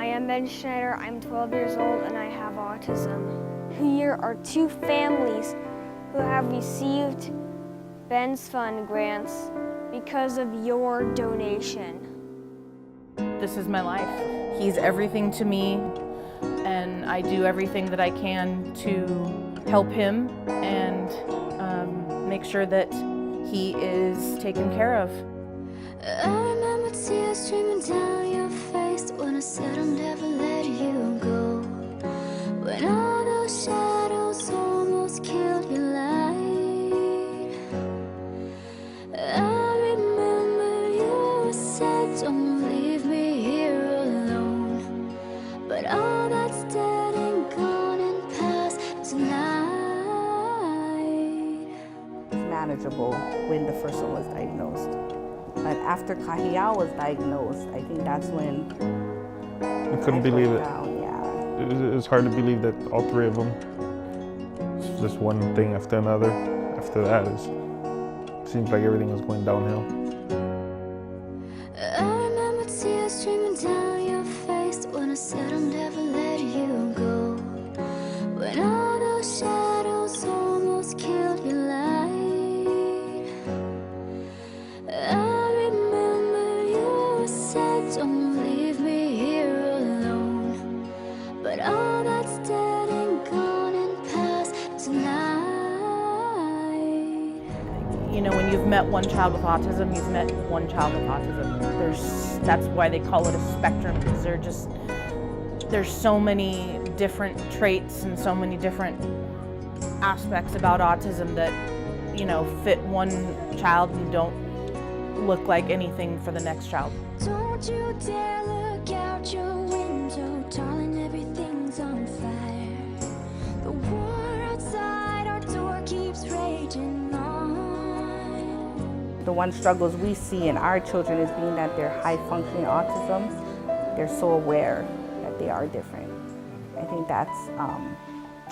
I am Ben Schneider, I'm 12 years old and I have autism. Here are two families who have received Ben's Fund grants because of your donation. This is my life. He's everything to me, and I do everything that I can to help him and make sure that he is taken care of. I remember tears streaming down your face when I said I'll never let you go. When all those shadows almost killed your light. I remember you said don't leave me here alone. But all that's dead and gone and past tonight. It's manageable when the first one was diagnosed. But after Kahiao was diagnosed, I think that's when I couldn't believe it. Yeah. It was hard to believe that all three of them, it's just one thing after another. After that, it seems like everything was going downhill. I remember tears streaming down your face when I said I'll never let you go. When all those shadows almost killed your light. I remember you said don't leave me here alone. But all that's dead and gone and past tonight. You know, when you've met one child with autism, you've met one child with autism. That's why they call it a spectrum, because there's so many different traits and so many different aspects about autism that, you know, fit one child and don't look like anything for the next child. Don't you dare look out your window, darling, everything's on fire. The war outside our door keeps raging on. The one struggles we see in our children is being that they're high-functioning autism. They're so aware that they are different. I think that's...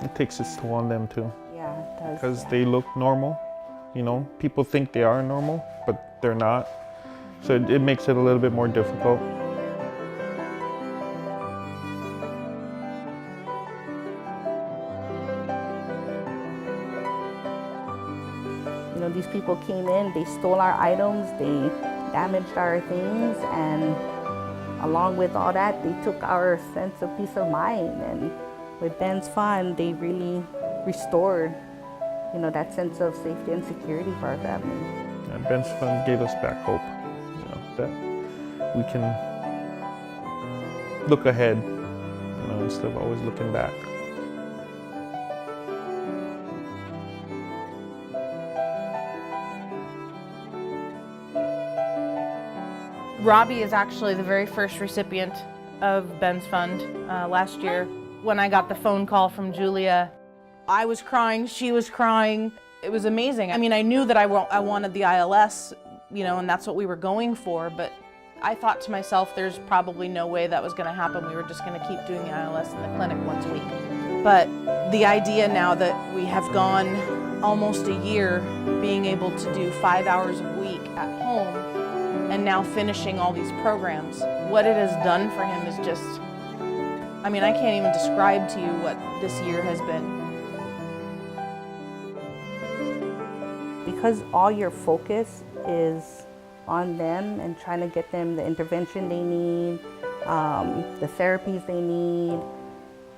It takes its toll on them too. Yeah, it does. Because yeah. they look normal. You know, people think they are normal, but they're not. So it makes it a little bit more difficult. You know, these people came in, they stole our items, they damaged our things, and along with all that, they took our sense of peace of mind. And with Ben's Fund, they really restored, you know, that sense of safety and security for our family. And Ben's Fund gave us back hope, you know, that we can look ahead, you know, instead of always looking back. Robbie is actually the very first recipient of Ben's Fund last year. When I got the phone call from Julia, I was crying, she was crying. It was amazing. I mean, I knew that I wanted the ILS, you know, and that's what we were going for, but I thought to myself, there's probably no way that was gonna happen. We were just gonna keep doing the ILS in the clinic once a week. But the idea now that we have gone almost a year being able to do 5 hours a week at home and now finishing all these programs, what it has done for him is just, I mean, I can't even describe to you what this year has been. Because all your focus is on them and trying to get them the intervention they need, the therapies they need,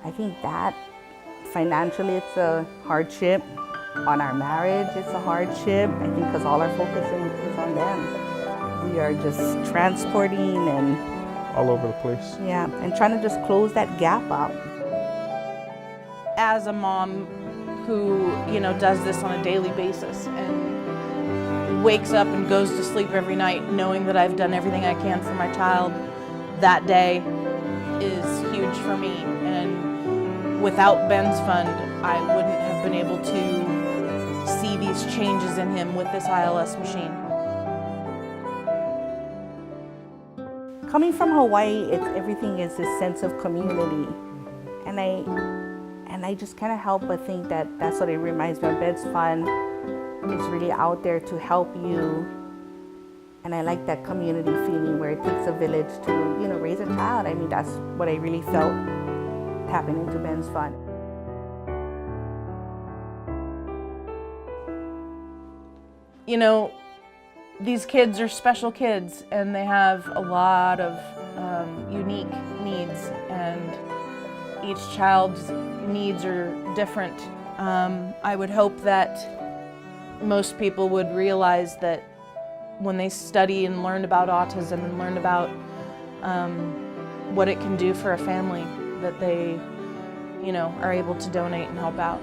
I think that financially it's a hardship. On our marriage, it's a hardship. I think because all our focus is on them. We are just transporting and All over the place. yeah, and trying to just close that gap up. As a mom who, you know, does this on a daily basis and wakes up and goes to sleep every night knowing that I've done everything I can for my child that day is huge for me. And without Ben's Fund, I wouldn't have been able to see these changes in him with this ILS machine. Coming from Hawaii, everything is this sense of community. And I just kind of help but think that that's what it reminds me of. Ben's Fund is really out there to help you. And I like that community feeling where it takes a village to, you know, raise a child. lot. I mean, that's what I really felt tapping into Ben's Fund. You know, these kids are special kids, and they have a lot of unique needs, and each child's needs are different. I would hope that most people would realize that when they study and learn about autism and learn about what it can do for a family, that they, you know, are able to donate and help out.